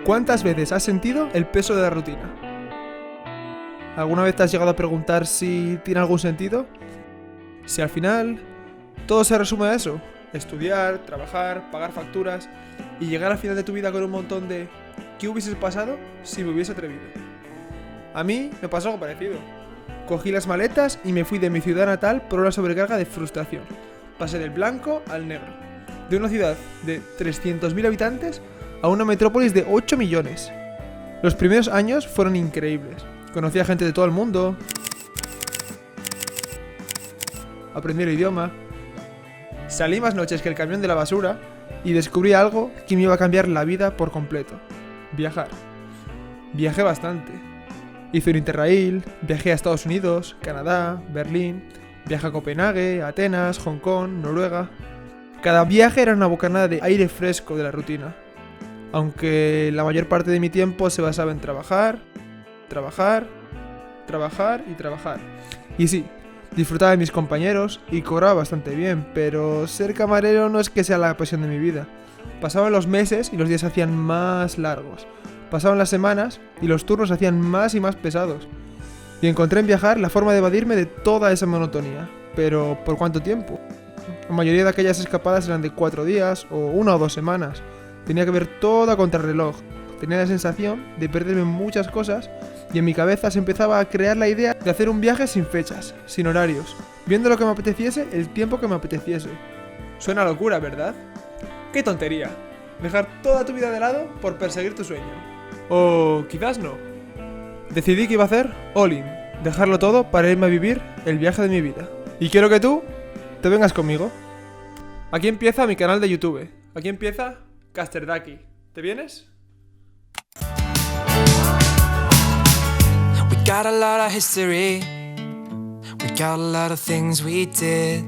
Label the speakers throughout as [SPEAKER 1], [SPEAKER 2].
[SPEAKER 1] ¿Cuántas veces has sentido el peso de la rutina? ¿Alguna vez te has llegado a preguntar si tiene algún sentido? Si al final todo se resume a eso: estudiar, trabajar, pagar facturas y llegar al final de tu vida con un montón de ¿qué hubieses pasado si me hubiese atrevido? A mí me pasó algo parecido. Cogí las maletas y me fui de mi ciudad natal por una sobrecarga de frustración. Pasé del blanco al negro. De una ciudad de 300.000 habitantes a una metrópolis de 8 millones. Los primeros años fueron increíbles. Conocí a gente de todo el mundo. Aprendí el idioma. Salí más noches que el camión de la basura y descubrí algo que me iba a cambiar la vida por completo: viajar. Viajé bastante. Hice un Interrail, viajé a Estados Unidos, Canadá, Berlín, viajé a Copenhague, Atenas, Hong Kong, Noruega. Cada viaje era una bocanada de aire fresco de la rutina, aunque la mayor parte de mi tiempo se basaba en trabajar. Y sí, disfrutaba de mis compañeros y cobraba bastante bien, pero ser camarero no es que sea la pasión de mi vida. Pasaban los meses y los días se hacían más largos. Pasaban las semanas y los turnos se hacían más y más pesados. Y encontré en viajar la forma de evadirme de toda esa monotonía. Pero ¿por cuánto tiempo? La mayoría de aquellas escapadas eran de 4 días o 1 o 2 semanas. Tenía que ver todo a contrarreloj. Tenía la sensación de perderme muchas cosas y en mi cabeza se empezaba a crear la idea de hacer un viaje sin fechas, sin horarios, viendo lo que me apeteciese el tiempo que me apeteciese. Suena locura, ¿verdad? ¡Qué tontería! Dejar toda tu vida de lado por perseguir tu sueño. O quizás no. Decidí que iba a hacer all in, dejarlo todo para irme a vivir el viaje de mi vida. Y quiero que tú te vengas conmigo. Aquí empieza mi canal de YouTube. Aquí empieza Caster Ducky. ¿Te vienes?
[SPEAKER 2] We got a lot of history. We got a lot of things we did.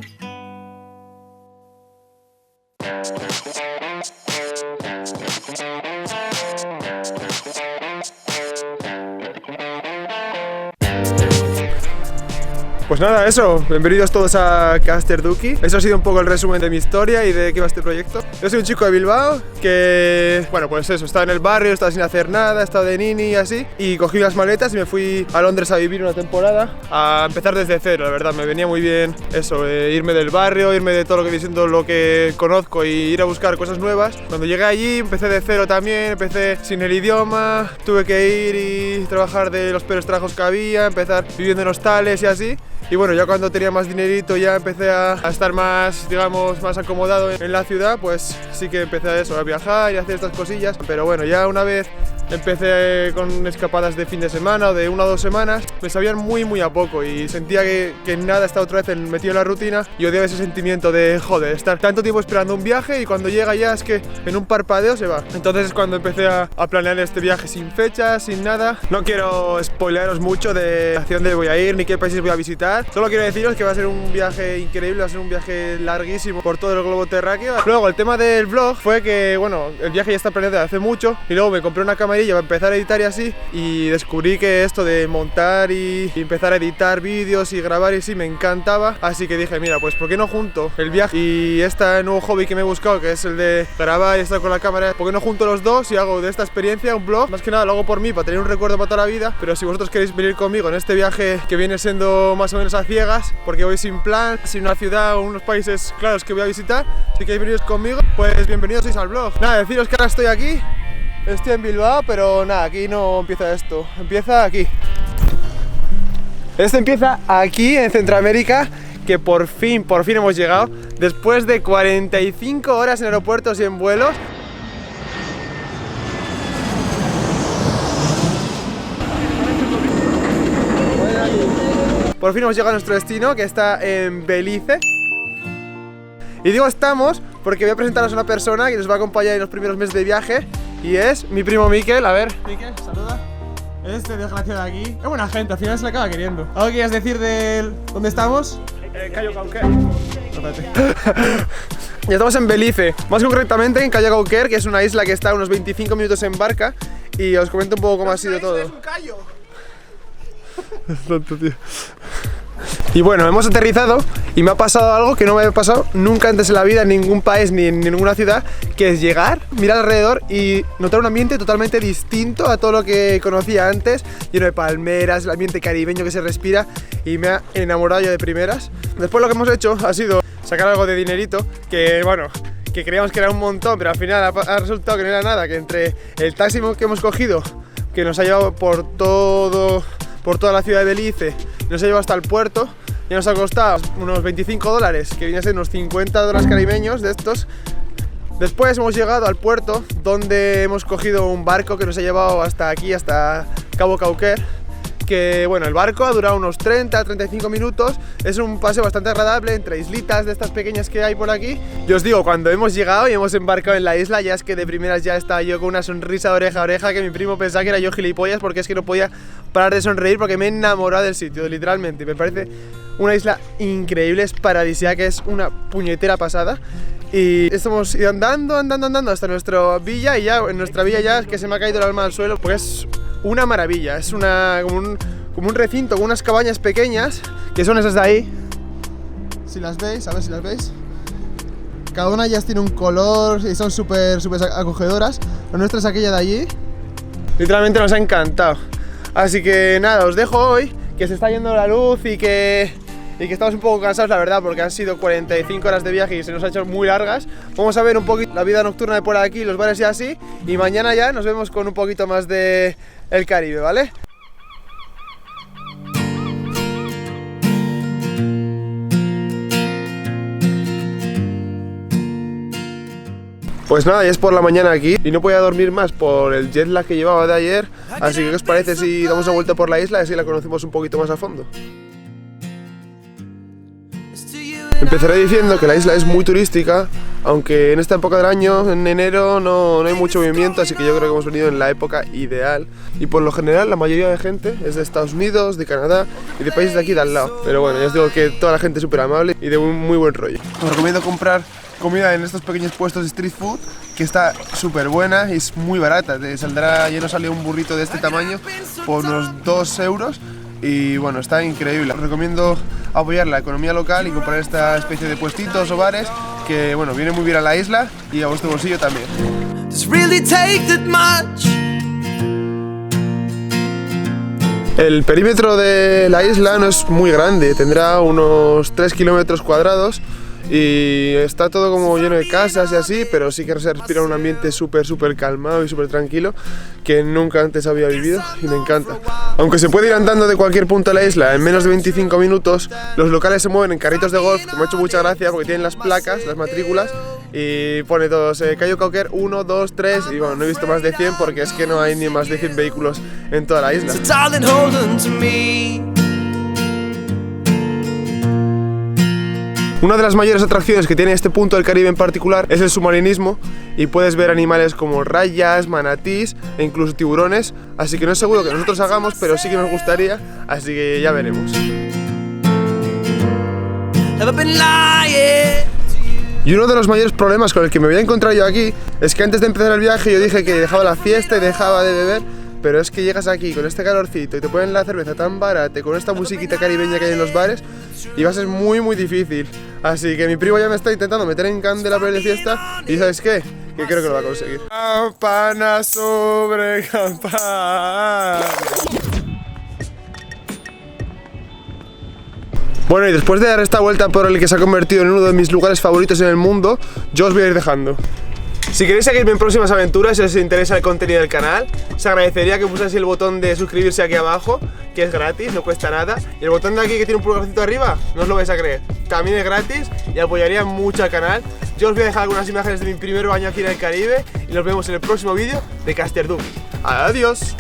[SPEAKER 1] Pues nada, eso, bienvenidos todos a Caster Ducky. Eso ha sido un poco el resumen de mi historia y de qué va este proyecto. Yo soy un chico de Bilbao que, bueno, pues eso, estaba en el barrio, estaba sin hacer nada, estaba de nini y así. Y cogí las maletas y me fui a Londres a vivir una temporada, a empezar desde cero, la verdad. Me venía muy bien eso, irme del barrio, irme de todo lo que viene siendo lo que conozco y ir a buscar cosas nuevas. Cuando llegué allí empecé de cero también, empecé sin el idioma, tuve que ir y trabajar de los peores trabajos que había, empezar viviendo en hostales y así. Y bueno, ya cuando tenía más dinerito, ya empecé a estar más, digamos, más acomodado en la ciudad, pues sí que empecé a eso, a viajar y a hacer estas cosillas. Pero bueno, ya una vez empecé con escapadas de fin de semana o de 1 o 2 semanas, me sabían muy a poco y sentía que nada, estaba otra vez metido en la rutina y odiaba ese sentimiento de, joder, estar tanto tiempo esperando un viaje y cuando llega ya es que en un parpadeo se va. Entonces es cuando empecé a planear este viaje sin fechas, sin nada. No quiero spoilearos mucho de hacia dónde voy a ir ni qué países voy a visitar. Solo quiero deciros que va a ser un viaje increíble, va a ser un viaje larguísimo por todo el globo terráqueo. Luego el tema del vlog fue que, bueno, el viaje ya está planeado desde hace mucho y luego me compré una camarilla para empezar a editar y así, y descubrí que esto de montar y empezar a editar vídeos y grabar y sí me encantaba, así que dije, mira, pues ¿por qué no junto el viaje y este nuevo hobby que me he buscado, que es el de grabar y estar con la cámara? ¿Por qué no junto los dos y hago de esta experiencia un vlog? Más que nada lo hago por mí, para tener un recuerdo para toda la vida, pero si vosotros queréis venir conmigo en este viaje que viene siendo más o menos a ciegas, porque voy sin plan, sin una ciudad o unos países claros que voy a visitar, si queréis venir conmigo, pues bienvenidos al vlog. Nada, deciros que ahora estoy aquí, estoy en Bilbao, pero nada, aquí no empieza esto, empieza aquí. Esto empieza aquí en Centroamérica, que por fin hemos llegado, después de 45 horas en aeropuertos y en vuelos. Por fin hemos llegado a nuestro destino, que está en Belice. Y digo estamos porque voy a presentaros a una persona que nos va a acompañar en los primeros meses de viaje. Y es mi primo Miquel. A ver, Miquel, saluda. Este desgraciado de aquí es buena gente, al final se le acaba queriendo. ¿Algo quieres decir de dónde estamos?
[SPEAKER 3] Cayo Cauquer.
[SPEAKER 1] Ya estamos en Belice, más concretamente en Cayo Cauquer, que es una isla que está a unos 25 minutos en barca. Y os comento un poco cómo ha sido todo.
[SPEAKER 3] Es un callo.
[SPEAKER 1] Es tonto, tío. Y bueno, hemos aterrizado y me ha pasado algo que no me había pasado nunca antes en la vida en ningún país ni en ninguna ciudad, que es llegar, mirar alrededor y notar un ambiente totalmente distinto a todo lo que conocía antes, lleno de palmeras, el ambiente caribeño que se respira, y me ha enamorado yo de primeras. Después lo que hemos hecho ha sido sacar algo de dinerito, que bueno, que creíamos que era un montón, pero al final ha resultado que no era nada, que entre el taxi que hemos cogido, que nos ha llevado por toda la ciudad de Belice, nos ha llevado hasta el puerto, y nos ha costado unos $25, que viene a ser unos $50 caribeños de estos. Después hemos llegado al puerto, donde hemos cogido un barco que nos ha llevado hasta aquí, hasta Cabo Cauquer, que bueno, el barco ha durado unos 30-35 minutos, es un paseo bastante agradable entre islitas de estas pequeñas que hay por aquí. Y os digo, cuando hemos llegado y hemos embarcado en la isla, ya es que de primeras ya estaba yo con una sonrisa de oreja a oreja, que mi primo pensaba que era yo gilipollas, porque es que no podía parar de sonreír porque me he enamorado del sitio, literalmente. Me parece una isla increíble, es paradisíaca, es una puñetera pasada. Y estamos ido andando hasta nuestra villa, y ya en nuestra villa ya es que se me ha caído el alma al suelo, porque es una maravilla, es como un recinto con unas cabañas pequeñas, que son esas de ahí. Si las veis, a ver si las veis. Cada una ya tiene un color y son súper acogedoras. La nuestra es aquella de allí. Literalmente nos ha encantado. Así que nada, os dejo hoy, que se está yendo la luz y que estamos un poco cansados, la verdad, porque han sido 45 horas de viaje y se nos ha hecho muy largas. Vamos a ver un poquito la vida nocturna de por aquí, los bares y así, y mañana ya nos vemos con un poquito más de el Caribe, ¿vale? Pues nada, ya es por la mañana aquí y no podía dormir más por el jet lag que llevaba de ayer, así que ¿qué os parece si damos una vuelta por la isla y así la conocemos un poquito más a fondo? Empezaré diciendo que la isla es muy turística, aunque en esta época del año, en enero, no hay mucho movimiento, así que yo creo que hemos venido en la época ideal. Y por lo general la mayoría de gente es de Estados Unidos, de Canadá y de países de aquí de al lado. Pero bueno, ya os digo que toda la gente es súper amable y de un muy buen rollo. Os recomiendo comprar comida en estos pequeños puestos de street food, que está súper buena y es muy barata. Te saldrá, ya nos salió un burrito de este tamaño por unos 2 euros. Y bueno, está increíble. Os recomiendo apoyar la economía local y comprar esta especie de puestitos o bares que, bueno, viene muy bien a la isla y a vuestro bolsillo también. El perímetro de la isla no es muy grande, tendrá unos 3 kilómetros cuadrados y está todo como lleno de casas y así, pero sí que se respira un ambiente súper calmado y súper tranquilo que nunca antes había vivido y me encanta. Aunque se puede ir andando de cualquier punto de la isla en menos de 25 minutos, los locales se mueven en carritos de golf, que me ha hecho mucha gracia porque tienen las placas, las matrículas, y pone todos Cayo Cauquer 1, 2, 3, y bueno, no he visto más de 100 porque es que no hay ni más de 100 vehículos en toda la isla. Una de las mayores atracciones que tiene este punto del Caribe en particular es el submarinismo, y puedes ver animales como rayas, manatís e incluso tiburones, así que no es seguro que nosotros hagamos, pero sí que nos gustaría, así que ya veremos. Y uno de los mayores problemas con el que me voy a encontrar yo aquí es que antes de empezar el viaje yo dije que dejaba la fiesta y dejaba de beber, pero es que llegas aquí con este calorcito y te ponen la cerveza tan barata, con esta musiquita caribeña que hay en los bares, y va a ser muy difícil. Así que mi primo ya me está intentando meter en candela para ir de fiesta, y ¿sabes qué? Que creo que lo va a conseguir. Campana sobre campana. Bueno, y después de dar esta vuelta por el que se ha convertido en uno de mis lugares favoritos en el mundo, yo os voy a ir dejando. Si queréis seguirme en próximas aventuras, si os interesa el contenido del canal, os agradecería que pusiese el botón de suscribirse aquí abajo, que es gratis, no cuesta nada, y el botón de aquí que tiene un pulgarcito arriba, no os lo vais a creer, también es gratis y apoyaría mucho al canal. Yo os voy a dejar algunas imágenes de mi primer año aquí en el Caribe y nos vemos en el próximo vídeo de Caster Duki. ¡Adiós!